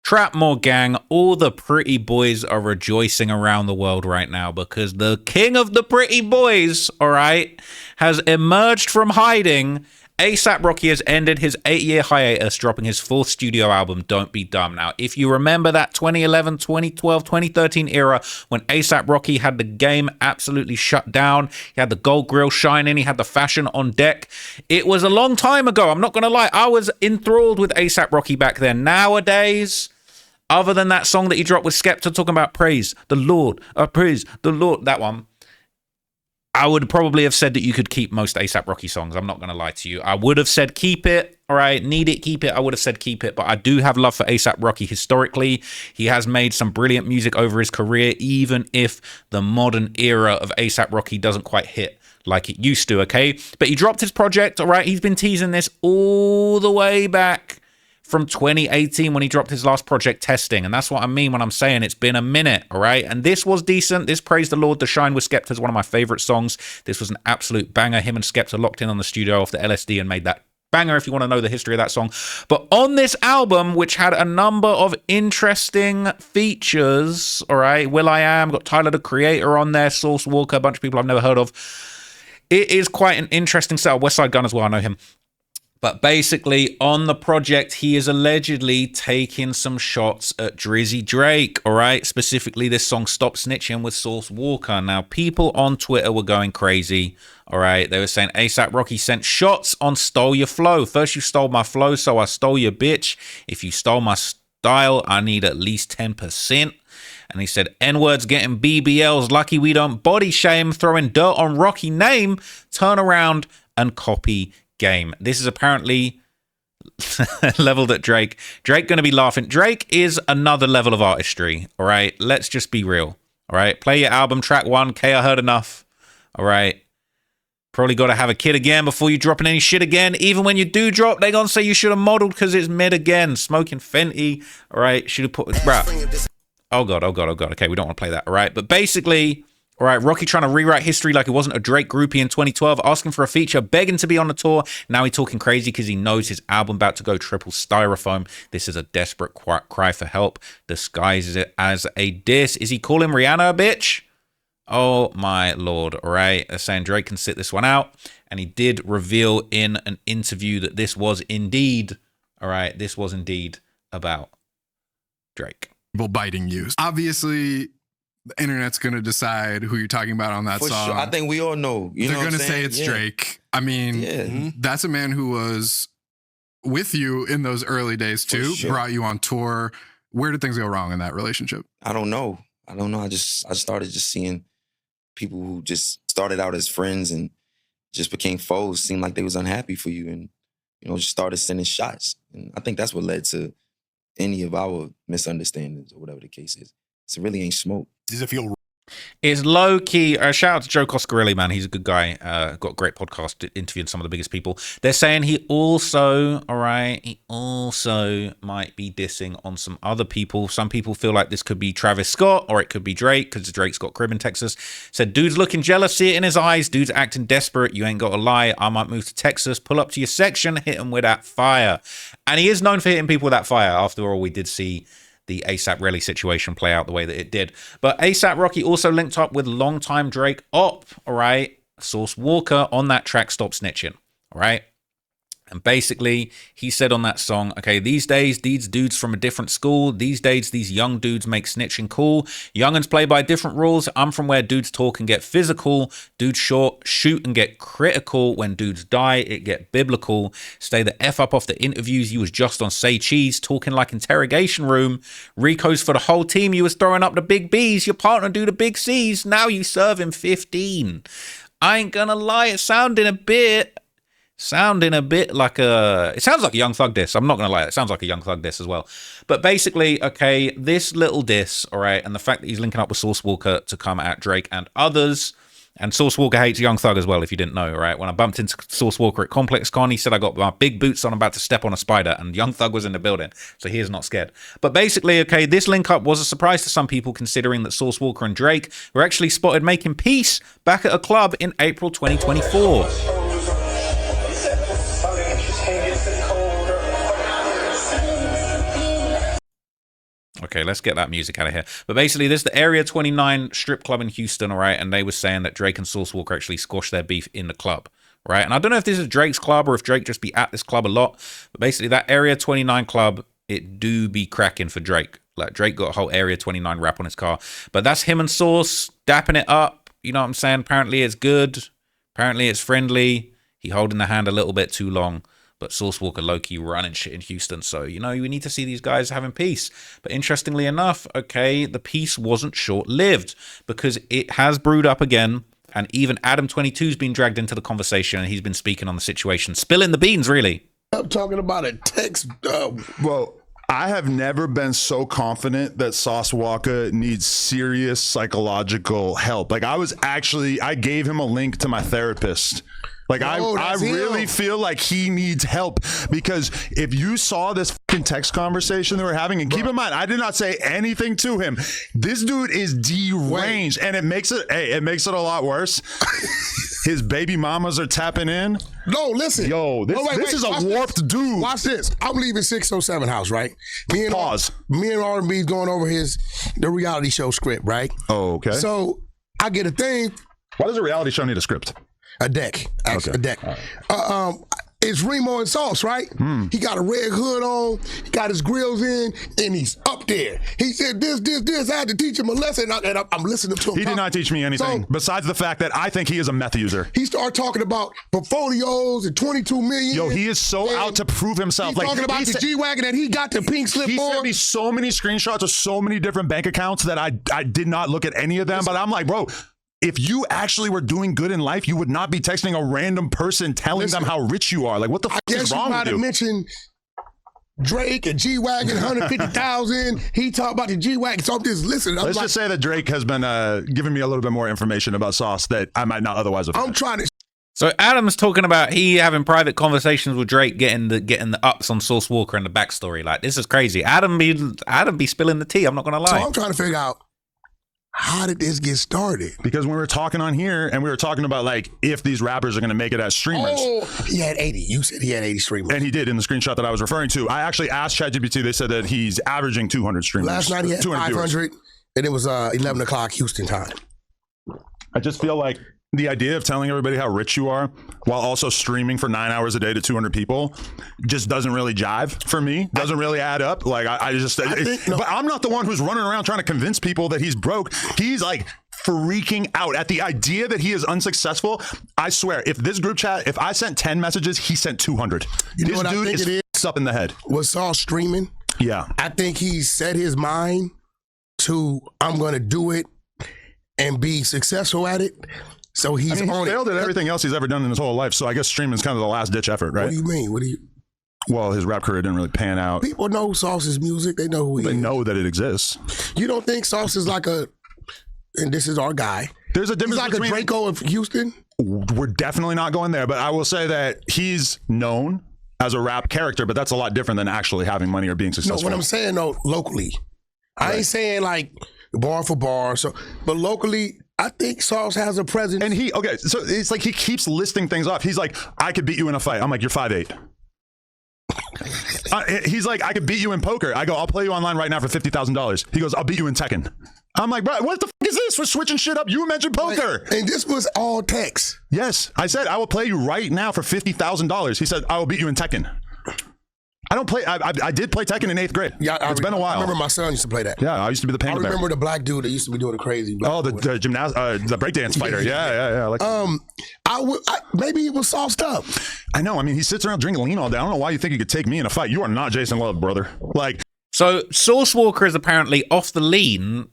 Trapmore gang, all the pretty boys are rejoicing around the world right now because the king of the pretty boys, all right, has emerged from hiding. A$AP Rocky has ended his 8-year hiatus, dropping his 4th studio album, Don't Be Dumb. Now, if you remember that 2011, 2012, 2013 era when A$AP Rocky had the game absolutely shut down, he had the gold grill shining, he had the fashion on deck, it was a long time ago. I'm not going to lie. I was enthralled with A$AP Rocky back then. Nowadays, other than that song that he dropped with Skepta talking about praise the Lord, that one, I would probably have said that you could keep most A$AP Rocky songs. I'm not going to lie to you. I would have said keep it. All right, need it, keep it. I would have said keep it. But I do have love for A$AP Rocky historically. He has made some brilliant music over his career, even if the modern era of A$AP Rocky doesn't quite hit like it used to, okay? But he dropped his project, all right? He's been teasing this all the way back from 2018 when he dropped his last project, Testing. And that's what I mean when I'm saying it's been a minute, all right? And this was decent. This Praise the Lord, The Shine with Skepta is one of my favorite songs. This was an absolute banger. Him and Skepta locked in on the studio off the LSD and made that banger if you want to know the history of that song. But on this album, which had a number of interesting features, all right? will.i.am, got Tyler, the Creator on there, Source Walka, a bunch of people I've never heard of. It is quite an interesting setup. Westside Gunn as well, I know him. But basically, on the project, he is allegedly taking some shots at Drizzy Drake, all right? Specifically, this song, Stop Snitching with Source Walka. Now, people on Twitter were going crazy, all right? They were saying A$AP Rocky sent shots on Stole Your Flow. First, you stole my flow, so I stole your bitch. If you stole my style, I need at least 10%. And he said, N-words getting BBLs. Lucky we don't body shame. Throwing dirt on Rocky name. Turn around and copy game. This is apparently leveled at Drake. Drake gonna be laughing. Drake is another level of artistry, all right? Let's just be real, all right? Play your album, track 1, K, I heard enough, all right? Probably got to have a kid again before you dropping any shit again. Even when you do drop, they gonna say you should have modeled because it's mid again. Smoking Fenty, all right? Should have put... Bruh. Oh, God. Okay, we don't want to play that, all right? But basically... All right, Rocky trying to rewrite history like it wasn't a Drake groupie in 2012, asking for a feature, begging to be on the tour. Now he's talking crazy because he knows his album about to go triple styrofoam. This is a desperate cry for help. Disguises it as a diss. Is he calling Rihanna a bitch? Oh, my Lord. All right, they're saying Drake can sit this one out. And he did reveal in an interview that this was indeed, all right, this was indeed about Drake. People biting you. Obviously... the internet's going to decide who you're talking about on that song. Sure. I think we all know. They're going to say it's Drake. I mean, that's a man who was with you in those early days too, brought you on tour. Where did things go wrong in that relationship? I don't know. I started just seeing people who just started out as friends and just became foes, seemed like they was unhappy for you and, just started sending shots. And I think that's what led to any of our misunderstandings or whatever the case is. So it really ain't smoke. Does it feel... It's low-key. Shout out to Joe Coscarelli, man. He's a good guy. Got a great podcast interviewing some of the biggest people. They're saying he also might be dissing on some other people. Some people feel like this could be Travis Scott or it could be Drake because Drake's got crib in Texas. Said, dude's looking jealous, see it in his eyes. Dude's acting desperate. You ain't got to lie. I might move to Texas, pull up to your section, hit him with that fire. And he is known for hitting people with that fire. After all, we did see the A$AP Relly situation play out the way that it did. But A$AP Rocky also linked up with longtime Drake op, all right, Source Walka on that track, Stop Snitching, all right? And basically, he said on that song, okay, these days, these dudes from a different school. These days, these young dudes make snitching cool. Youngins play by different rules. I'm from where dudes talk and get physical. Dudes shoot and get critical. When dudes die, it get biblical. Stay the F up off the interviews. You was just on Say Cheese, talking like interrogation room. Rico's for the whole team. You was throwing up the big B's. Your partner do the big C's. Now you serve him 15. I ain't gonna lie, it sounding a bit like it sounds like a Young Thug diss. I'm not gonna lie, it sounds like a Young Thug diss as well. But basically, okay, this little diss, all right, and the fact that he's linking up with Source Walka to come at Drake and others, and Source Walka hates Young Thug as well, if you didn't know, right? When I bumped into Source Walka at Complex Con, he said I got my big boots on, I'm about to step on a spider, and Young Thug was in the building, so he is not scared. But basically, okay, this link up was a surprise to some people, considering that Source Walka and Drake were actually spotted making peace back at a club in April 2024. Okay, let's get that music out of here. But basically, this is the Area 29 strip club in Houston, all right? And they were saying that Drake and Sauce Walka actually squashed their beef in the club, right? And I don't know if this is Drake's club or if Drake just be at this club a lot. But basically, that Area 29 club, it do be cracking for Drake. Like, Drake got a whole Area 29 rap on his car. But that's him and Sauce dapping it up. You know what I'm saying? Apparently, it's good. Apparently, it's friendly. He holding the hand a little bit too long. But Sauce Walka low-key running shit in Houston. So, you know, we need to see these guys having peace. But interestingly enough, okay, the peace wasn't short-lived because it has brewed up again. And even Adam 22's been dragged into the conversation and he's been speaking on the situation. Spilling the beans, really. I'm talking about a text. Well, I have never been so confident that Sauce Walka needs serious psychological help. Like, I gave him a link to my therapist. Like, I really feel like he needs help because if you saw this fucking text conversation they were having, and keep in mind, I did not say anything to him. This dude is deranged, and it makes it a lot worse. His baby mamas are tapping in. No, listen. Yo, this is a warped dude. Watch this. I'm leaving 607 house, right? Me and R&B's going over the reality show script, right? Oh, okay. So I get a thing. Why does a reality show need a script? A deck, actually, Okay. a deck. Right. It's Remo and Sauce, right? He got a red hood on, he got his grills in, and he's up there. He said this. I had to teach him a lesson, and I'm listening to him. He did not teach me anything besides the fact that I think he is a meth user. He started talking about portfolios and 22 million. Yo, he is so out to prove himself. He's talking about the G-Wagon that he got the pink slip He on. sent me so many screenshots of so many different bank accounts that I did not look at any of them, but I'm like, bro, if you actually were doing good in life, you would not be texting a random person telling them how rich you are. Like, what the fuck is wrong with you? I guess you might have mentioned Drake and G-Wagon, 150,000. He talked about the G-Wagon. So I'm just listening. Let's just say that Drake has been giving me a little bit more information about Sauce that I might not otherwise have. I'm trying to. So Adam's talking about he having private conversations with Drake, getting the ups on Sauce Walka and the backstory. Like, this is crazy. Adam be spilling the tea. I'm not gonna lie. So I'm trying to figure out, how did this get started? Because when we were talking on here and we were talking about like if these rappers are going to make it as streamers. Oh, he had 80. You said he had 80 streamers. And he did in the screenshot that I was referring to. I actually asked ChatGPT. They said that he's averaging 200 streamers. Last night he had 500 viewers. And it was 11 o'clock Houston time. I just feel like the idea of telling everybody how rich you are while also streaming for 9 hours a day to 200 people just doesn't really jive for me. Doesn't really add up. Like but I'm not the one who's running around trying to convince people that he's broke. He's like freaking out at the idea that he is unsuccessful. I swear, if this group chat, if I sent 10 messages, he sent 200. This dude is up in the head. Was Saul streaming? Yeah. I think he set his mind to, I'm going to do it and be successful at it. So he failed at everything else he's ever done in his whole life. So I guess streaming is kind of the last ditch effort, right? What do you mean? Well, his rap career didn't really pan out. People know Sauce's music. They know who he is. They know that it exists. You don't think Sauce is like and this is our guy. There's a difference between a Draco of Houston. We're definitely not going there, but I will say that he's known as a rap character, but that's a lot different than actually having money or being successful. No, what I'm saying though, locally, I ain't saying like bar for bar. But locally, I think Sauce has a presence. And so it's like he keeps listing things off. He's like, I could beat you in a fight. I'm like, you're 5'8". He's like, I could beat you in poker. I go, I'll play you online right now for $50,000. He goes, I'll beat you in Tekken. I'm like, bro, what the fuck is this? We're switching shit up. You mentioned poker. And this was all text. Yes. I said, I will play you right now for $50,000. He said, I will beat you in Tekken. I don't play. I did play Tekken in 8th grade. Yeah, it's been a while. I remember my son used to play that. Yeah, I used to be the panda bear. I remember the black dude that used to be doing the crazy. The breakdance fighter. Yeah. Like, maybe he was sauced up. I know. I mean, he sits around drinking lean all day. I don't know why you think you could take me in a fight. You are not Jason Love, brother. Like, so Sauce Walka is apparently off the lean,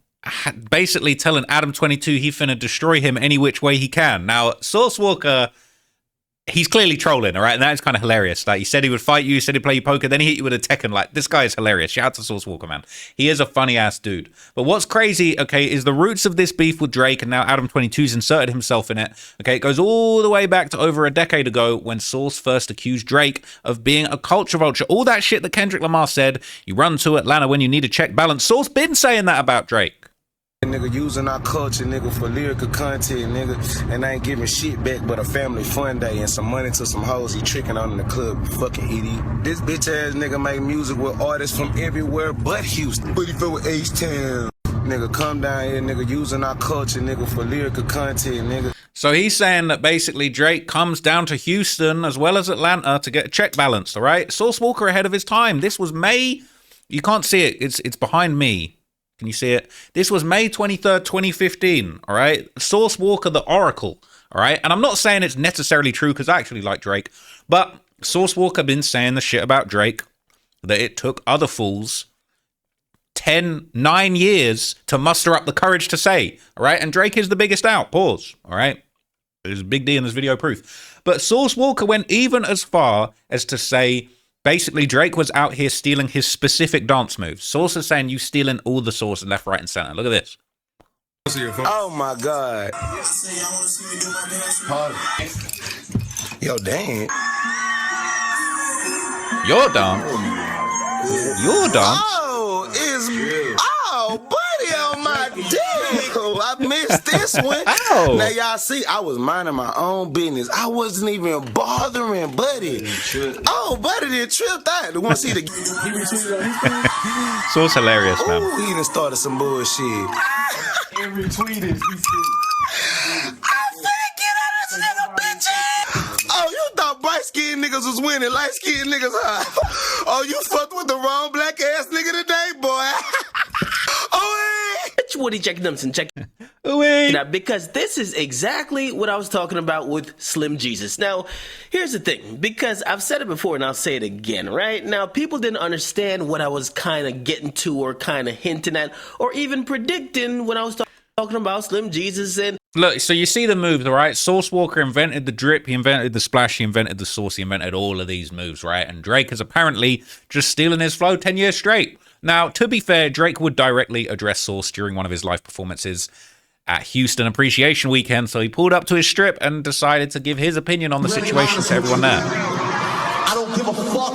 basically telling Adam 22 he finna destroy him any which way he can. Now, Sauce Walka, he's clearly trolling, all right? And that's kind of hilarious. Like, he said he would fight you, he said he'd play you poker, then he hit you with a Tekken. Like, this guy is hilarious. Shout out to Sauce Walka, man. He is a funny-ass dude. But what's crazy, okay, is the roots of this beef with Drake, and now Adam 22's inserted himself in it. Okay, it goes all the way back to over a decade ago when Sauce first accused Drake of being a culture vulture. All that shit that Kendrick Lamar said, you run to Atlanta when you need a check balance. Sauce been saying that about Drake. Nigga using our culture, nigga, for lyrical content, nigga, and I ain't giving shit back but a family fun day and some money to some hoes he tricking on in the club, you fucking idiot. This bitch ass nigga make music with artists from everywhere but Houston. But he fell with H-Town. Nigga, come down here, nigga, using our culture, nigga, for lyrical content, nigga. So he's saying that basically Drake comes down to Houston as well as Atlanta to get a check balanced, all right? Sauce Walka ahead of his time. This was May. You can't see it. It's behind me. Can you see it? This was May 23rd, 2015, all right? Sauce Walka, the Oracle, all right? And I'm not saying it's necessarily true because I actually like Drake, but Sauce Walka been saying the shit about Drake that it took other fools 9 years to muster up the courage to say, all right? And Drake is the biggest out, pause, all right? There's a big D in this video proof. But Sauce Walka went even as far as to say, basically, Drake was out here stealing his specific dance moves. Sauce is saying you stealing all the sauce left, right, and center. Look at this. Oh my God. Yo, dang. Your dance? Your dance? Oh, buddy, on my dick. I missed this one. Ow. Now, y'all see, I was minding my own business. I wasn't even bothering Buddy. Oh, Buddy did tripped out. You want to see the... Sauce hilarious, man. Ooh, he done started some bullshit. Every tweeted. Oh, you thought bright-skinned niggas was winning, light-skinned niggas, huh? Oh, you fucked with the wrong black-ass nigga today, boy. Woody Jack Dumpson, check Wait. it out, because this is exactly what I was talking about with Slim Jesus. Now, here's the thing, because I've said it before and I'll say it again, right? Now, people didn't understand what I was kind of getting to or kind of hinting at or even predicting when I was talking about Slim Jesus. And look, so you see the moves, all right? Sauce Walka invented the drip, he invented the splash, he invented the sauce, he invented all of these moves, right? And Drake is apparently just stealing his flow 10 years straight. Now, to be fair, Drake would directly address Sauce during one of his live performances at Houston Appreciation Weekend, so he pulled up to his strip and decided to give his opinion on the situation to everyone there. I don't give a fuck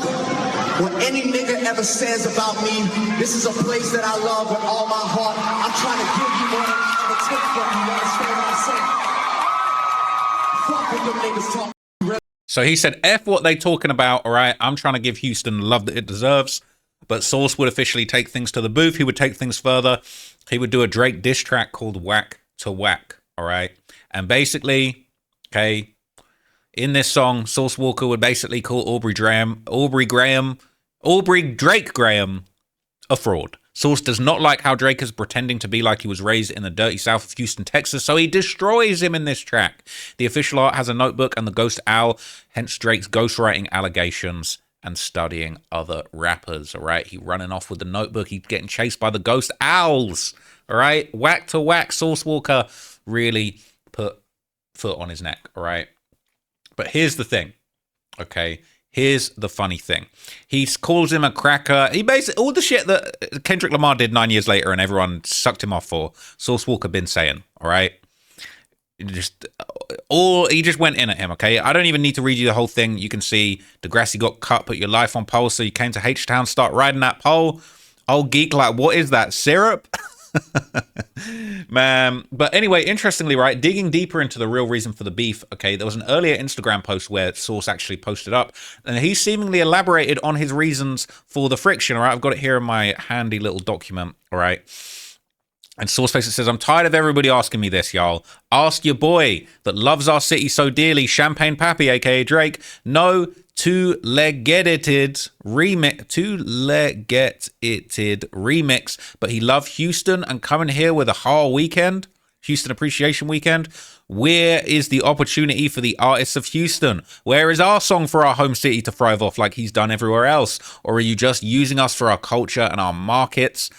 what any nigga ever says about me. This is a place that I love with all my heart. I'm trying to give you more than I ever took from you. You understand what I'm saying? Fuck what them niggas talk. So he said, F what they talking about, all right? I'm trying to give Houston the love that it deserves. But Sauce would officially take things to the booth. He would take things further. He would do a Drake diss track called Whack to Whack, all right? And basically, okay, in this song, Sauce Walka would basically call Aubrey Drake Graham a fraud. Sauce does not like how Drake is pretending to be like he was raised in the dirty south of Houston, Texas, so he destroys him in this track. The official art has a notebook and the ghost owl, hence Drake's ghostwriting allegations and studying other rappers, all right? He running off with the notebook. He's getting chased by the ghost owls, all right? Whack to Whack, Sauce Walka really put foot on his neck, all right? But here's the thing, okay? Here's the funny thing. He calls him a cracker. He basically, all the shit that Kendrick Lamar did 9 years later and everyone sucked him off for, Sauce Walka been saying, all right? He just went in at him, okay? I don't even need to read you the whole thing. You can see Degrassi got cut, put your life on pole, so you came to H-Town, start riding that pole. Old geek, like, what is that, syrup? Man. But anyway, interestingly, right, digging deeper into the real reason for the beef, okay, there was an earlier Instagram post where Sauce actually posted up, and he seemingly elaborated on his reasons for the friction, all right? I've got it here in my handy little document, all right? And Sauce basically says, I'm tired of everybody asking me this, y'all. Ask your boy that loves our city so dearly, Champagne Pappy, aka Drake. No two-legged-ited remix, but he loved Houston and coming here with a whole weekend, Houston Appreciation Weekend. Where is the opportunity for the artists of Houston? Where is our song for our home city to thrive off like he's done everywhere else? Or are you just using us for our culture and our markets?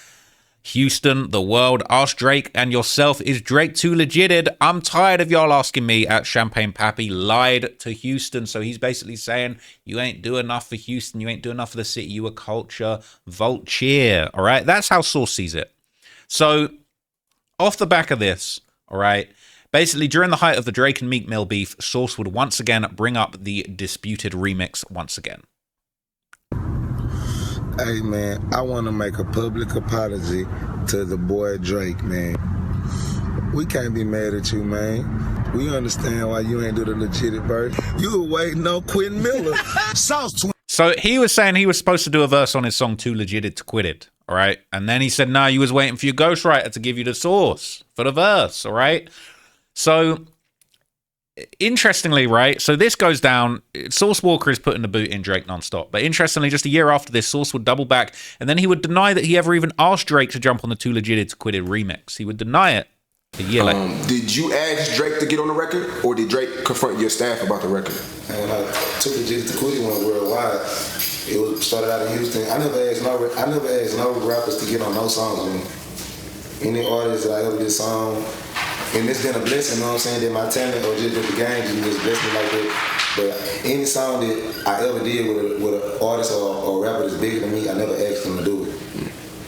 Houston, the world, ask Drake and yourself, is Drake too legited? I'm tired of y'all asking me at Champagne Pappy lied to Houston. So he's basically saying, you ain't doing enough for Houston, you ain't doing enough for the city, you a culture vulture, all right? That's how Sauce sees it. So off the back of this, all right, basically during the height of the Drake and Meek Mill beef, Sauce would once again bring up the disputed remix once again. Hey man, I want to make a public apology to the boy Drake, man. We can't be mad at you, man. We understand why you ain't do the legit verse. You were waiting on Quentin Miller. So he was saying he was supposed to do a verse on his song Too Legit to Quit It, all right? And then he said, no, you was waiting for your ghostwriter to give you the source for the verse, all right? So, interestingly, right, so this goes down, Source Walker is putting the boot in Drake nonstop. But interestingly, just a year after this, Source would double back, and then he would deny that he ever even asked Drake to jump on the Too Legit to Quit It remix. He would deny it a year later. Did you ask Drake to get on the record, or did Drake confront your staff about the record? And when I took the Legit to Quit It went worldwide, it was started out in Houston. I never asked no rappers to get on no songs with me. Any artist that I ever did a song, and it's been a blessing, you know what I'm saying, that my talent or just the game just blessed me like that. But any song that I ever did with an artist or rapper that's bigger than me, I never asked them to do it. You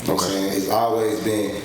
know what I'm saying? It's always been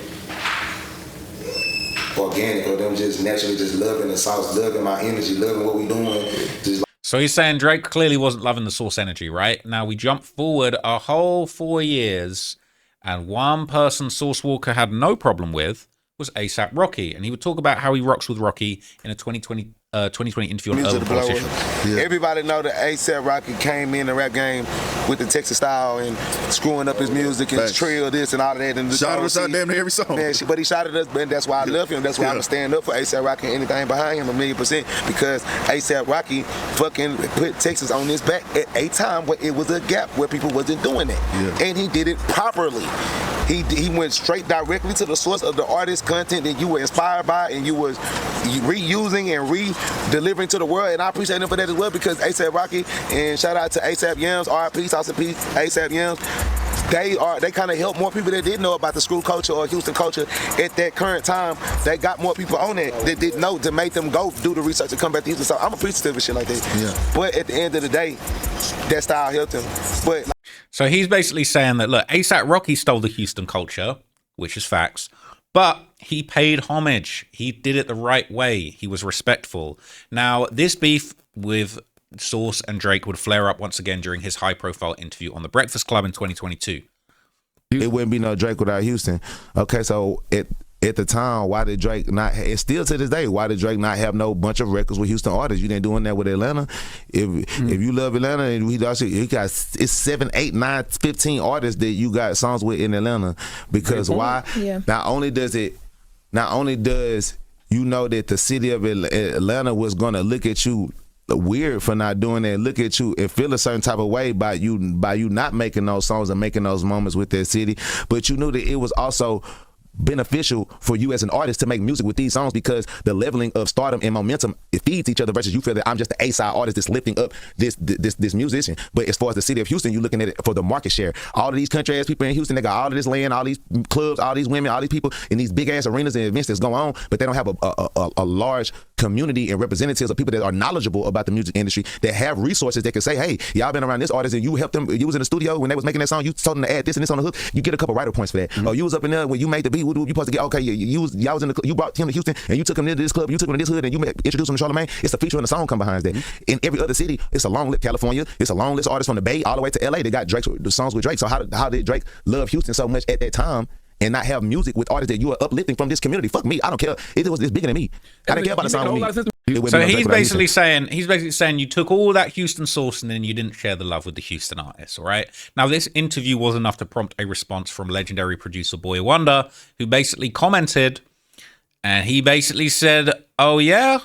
organic, or them just naturally just loving the sauce, loving my energy, loving what we doing. Just So he's saying Drake clearly wasn't loving the Source energy, right? Now we jump forward a whole 4 years, and one person Source Walker had no problem with was ASAP Rocky, and he would talk about how he rocks with Rocky in a 2020 interview on Urban Politician. Everybody know that ASAP Rocky came in the rap game with the Texas style and screwing up his music and trill this and all of that. And Shot us out damn near every song. Man, but he shot at us, and that's why I love him. That's why I'm gonna stand up for ASAP Rocky and anything behind him 1,000,000%, because ASAP Rocky fucking put Texas on his back at a time where it was a gap where people wasn't doing it, and he did it properly. He went straight directly to the source of the artist content that you were inspired by and you was reusing and re-delivering to the world, and I appreciate him for that as well, because ASAP Rocky, and shout out to ASAP Yams, R.I.P. Sauce and Peace, ASAP Yams, they kind of help more people that didn't know about the school culture or Houston culture at that current time. They got more people on it that didn't know, to make them go do the research and come back to Houston. So I'm appreciative of shit like that. Yeah. But at the end of the day, that style helped him. But so he's basically saying that, look, ASAP Rocky stole the Houston culture, which is facts, but he paid homage. He did it the right way. He was respectful. Now, this beef with Source and Drake would flare up once again during his high-profile interview on The Breakfast Club in 2022. It wouldn't be no Drake without Houston. Okay, so at the time, why did Drake not? It's still to this day. Why did Drake not have no bunch of records with Houston artists? You didn't doing that with Atlanta. If you love Atlanta, and he got it's 7, 8, 9, 15 artists that you got songs with in Atlanta. Because why? Yeah. Not only does you know that the city of Atlanta was gonna look at you weird for not doing that, look at you and feel a certain type of way by you not making those songs and making those moments with that city, but you knew that it was also beneficial for you as an artist to make music with these songs, because the leveling of stardom and momentum, it feeds each other, versus you feel that I'm just the A-side artist that's lifting up this musician. But as far as the city of Houston, you're looking at it for the market share. All of these country ass people in Houston, they got all of this land, all these clubs, all these women, all these people in these big ass arenas and events that's going on, but they don't have a large community and representatives of people that are knowledgeable about the music industry, that have resources that can say, hey, y'all been around this artist and you helped them, you was in the studio when they was making that song, you told them to add this and this on the hook, you get a couple writer points for that. Or you was up in there when you made the beat, you supposed to get, okay, y'all was in the, you brought him to Houston and you took him to this club, you took him to this hood and you introduced him to Charlamagne. It's a feature and a song come behind that. In every other city, it's a long list. California, it's a long list of artists from the Bay all the way to LA. They got the songs with Drake. So how did Drake love Houston so much at that time and not have music with artists that you are uplifting from this community? Fuck me, I don't care. It's bigger than me. I don't care about the song with me. So he's basically saying you took all that Houston source and then you didn't share the love with the Houston artists, all right? Now, this interview was enough to prompt a response from legendary producer Boy Wonder, who basically commented, and he basically said, oh yeah?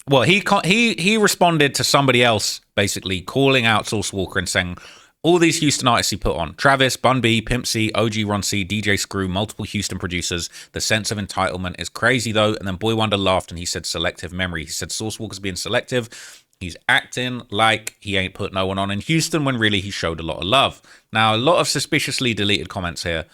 Well, he responded to somebody else basically calling out Source Walker and saying, all these Houston artists he put on, Travis, Bun B, Pimp C, OG Ron C, DJ Screw, multiple Houston producers. The sense of entitlement is crazy though. And then Boy Wonder laughed and he said selective memory. He said Source Walker's being selective. He's acting like he ain't put no one on in Houston when really he showed a lot of love. Now, a lot of suspiciously deleted comments here.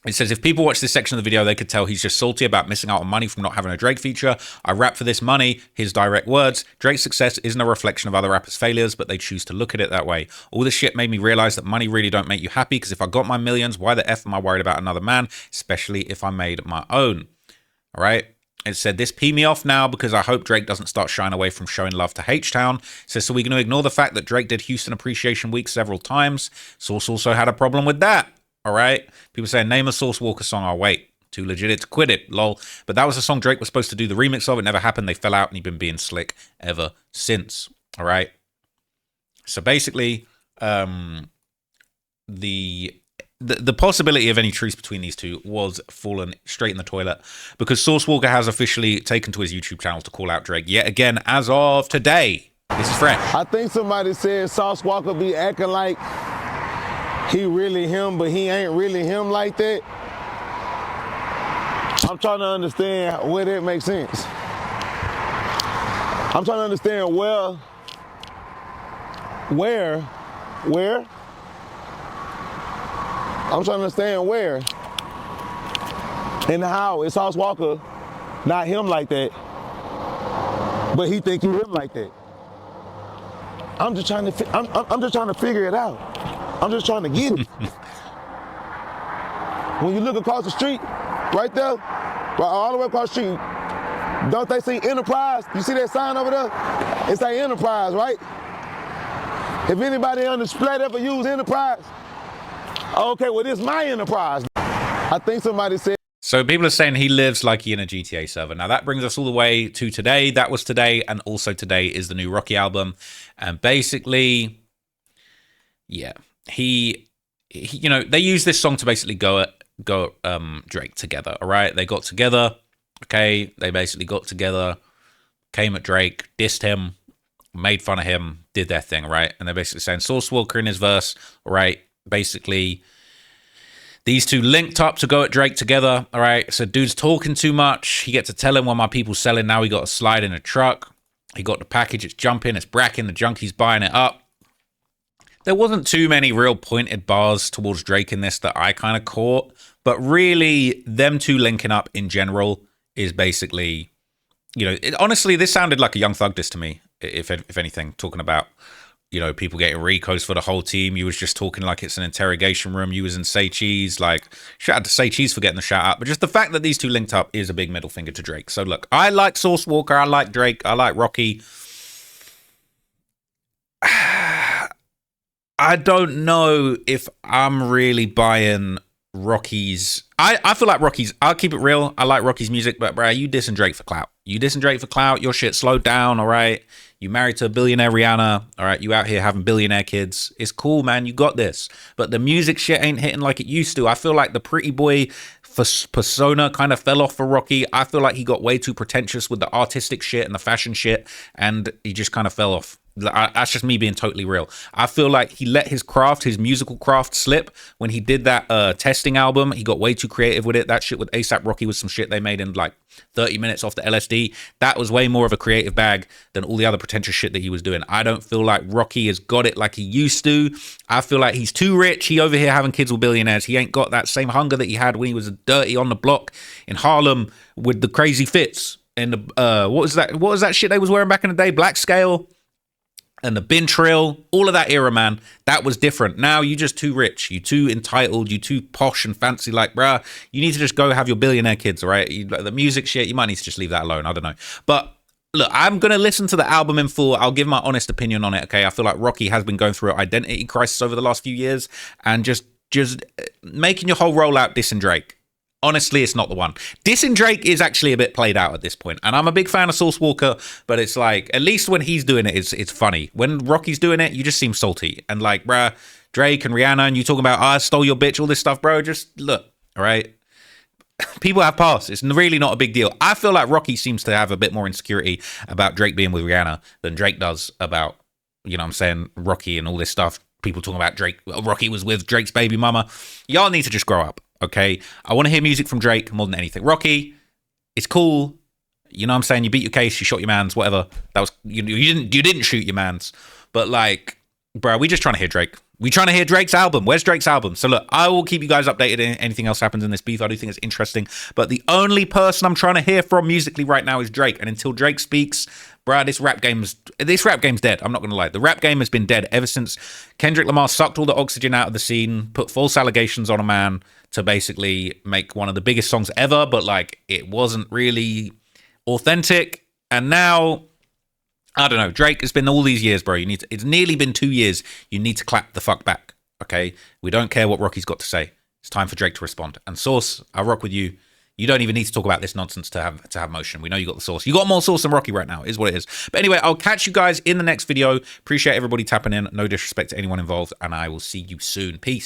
It says, if people watch this section of the video, they could tell he's just salty about missing out on money from not having a Drake feature. I rap for this money. His direct words. Drake's success isn't a reflection of other rappers' failures, but they choose to look at it that way. All this shit made me realize that money really don't make you happy, because if I got my millions, why the F am I worried about another man, especially if I made my own? All right. It said, this pee me off now because I hope Drake doesn't start shying away from showing love to H-Town. It says, so we're going to ignore the fact that Drake did Houston Appreciation Week several times. Source also had a problem with that. All right. People saying, name a Sauce Walka song. I'll wait. Too legit to quit it. Lol. But that was the song Drake was supposed to do the remix of. It never happened. They fell out and he's been being slick ever since. All right. So basically, the possibility of any truce between these two was fallen straight in the toilet because Sauce Walka has officially taken to his YouTube channel to call out Drake yet again as of today. This is fresh. I think somebody said Sauce Walka be acting like he really him, but he ain't really him like that. I'm trying to understand where that makes sense. I'm trying to understand where? I'm trying to understand where and how is Sauce Walka not him like that, but he think he him like that. I'm just trying to I'm just trying to figure it out. I'm just trying to get it. When you look across the street, right there, right all the way across the street, don't they see Enterprise? You see that sign over there? It say Enterprise, right? If anybody on the splat ever use Enterprise, okay, well, this is my Enterprise. I think somebody said. So people are saying he lives like he in a GTA server. Now that brings us all the way to today. That was today, and also today is the new Rocky album. And basically, yeah, he you know, they used this song to basically go at Drake together. All right, they got together. Okay, they basically got together, came at Drake, dissed him, made fun of him, did their thing, right? And they're basically saying Sauce Walka in his verse, all right, basically these two linked up to go at Drake together, all right? So dude's talking too much. He gets to tell him what my people's selling. Now he got a slide in a truck. He got the package, it's jumping, it's bracking, the junkie's buying it up. There wasn't too many real pointed bars towards Drake in this that I kind of caught, but really them two linking up in general is basically, you know, honestly, this sounded like a Young Thug diss to me, if anything, talking about, you know, people getting recos for the whole team. You was just talking like it's an interrogation room. You was in Say Cheese. Like, shout out to Say Cheese for getting the shout out. But just the fact that these two linked up is a big middle finger to Drake. So look, I like Sauce Walka. I like Drake. I like Rocky. I don't know if I'm really buying Rocky's. I feel like Rocky's, I'll keep it real, I like Rocky's music, but bro, you dissing Drake for clout. You dissing Drake for clout, your shit slowed down, all right? You married to a billionaire Rihanna, all right? You out here having billionaire kids. It's cool, man, you got this. But the music shit ain't hitting like it used to. I feel like the pretty boy persona kind of fell off for Rocky. I feel like he got way too pretentious with the artistic shit and the fashion shit, and he just kind of fell off. That's just me being totally real. I feel like he let his craft, his musical craft, slip when he did that testing album. He got way too creative with it. That shit with A$AP Rocky was some shit they made in like 30 minutes off the LSD. That was way more of a creative bag than all the other pretentious shit that he was doing. I don't feel like Rocky has got it like he used to. I feel like he's too rich. He over here having kids with billionaires. He ain't got that same hunger that he had when he was dirty on the block in Harlem with the crazy fits and the what was that shit they was wearing back in the day? Black Scale and the bin trail, all of that era, man, that was different. Now you just too rich, you too entitled, you too posh and fancy. Like, bruh, you need to just go have your billionaire kids, all right? The music shit, you might need to just leave that alone. I don't know. But look, I'm going to listen to the album in full. I'll give my honest opinion on it, okay? I feel like Rocky has been going through an identity crisis over the last few years and just making your whole rollout dissing Drake. Honestly, it's not the one. Dissing Drake is actually a bit played out at this point. And I'm a big fan of Sauce Walka, but it's like, at least when he's doing it, it's funny. When Rocky's doing it, you just seem salty. And like, bruh, Drake and Rihanna, and you talking about, I stole your bitch, all this stuff, bro, just look, all right? People have past. It's really not a big deal. I feel like Rocky seems to have a bit more insecurity about Drake being with Rihanna than Drake does about, you know what I'm saying, Rocky and all this stuff. People talking about Drake, Rocky was with Drake's baby mama. Y'all need to just grow up. Okay, I want to hear music from Drake more than anything. Rocky, it's cool. You know what I'm saying? You beat your case, you shot your mans, whatever. That was you didn't shoot your mans. But like, bro, we just trying to hear Drake. We trying to hear Drake's album. Where's Drake's album? So look, I will keep you guys updated if anything else happens in this beef. I do think it's interesting. But the only person I'm trying to hear from musically right now is Drake. And until Drake speaks, bruh, this rap game's dead. I'm not gonna lie. The rap game has been dead ever since Kendrick Lamar sucked all the oxygen out of the scene, put false allegations on a man to basically make one of the biggest songs ever, but like it wasn't really authentic. And now, I don't know, Drake, it's been all these years, bro. It's nearly been 2 years. You need to clap the fuck back, okay? We don't care what Rocky's got to say. It's time for Drake to respond. And Source, I rock with you. You don't even need to talk about this nonsense to have motion. We know you got the sauce. You got more sauce than Rocky right now, is what it is. But anyway, I'll catch you guys in the next video. Appreciate everybody tapping in. No disrespect to anyone involved, and I will see you soon. Peace.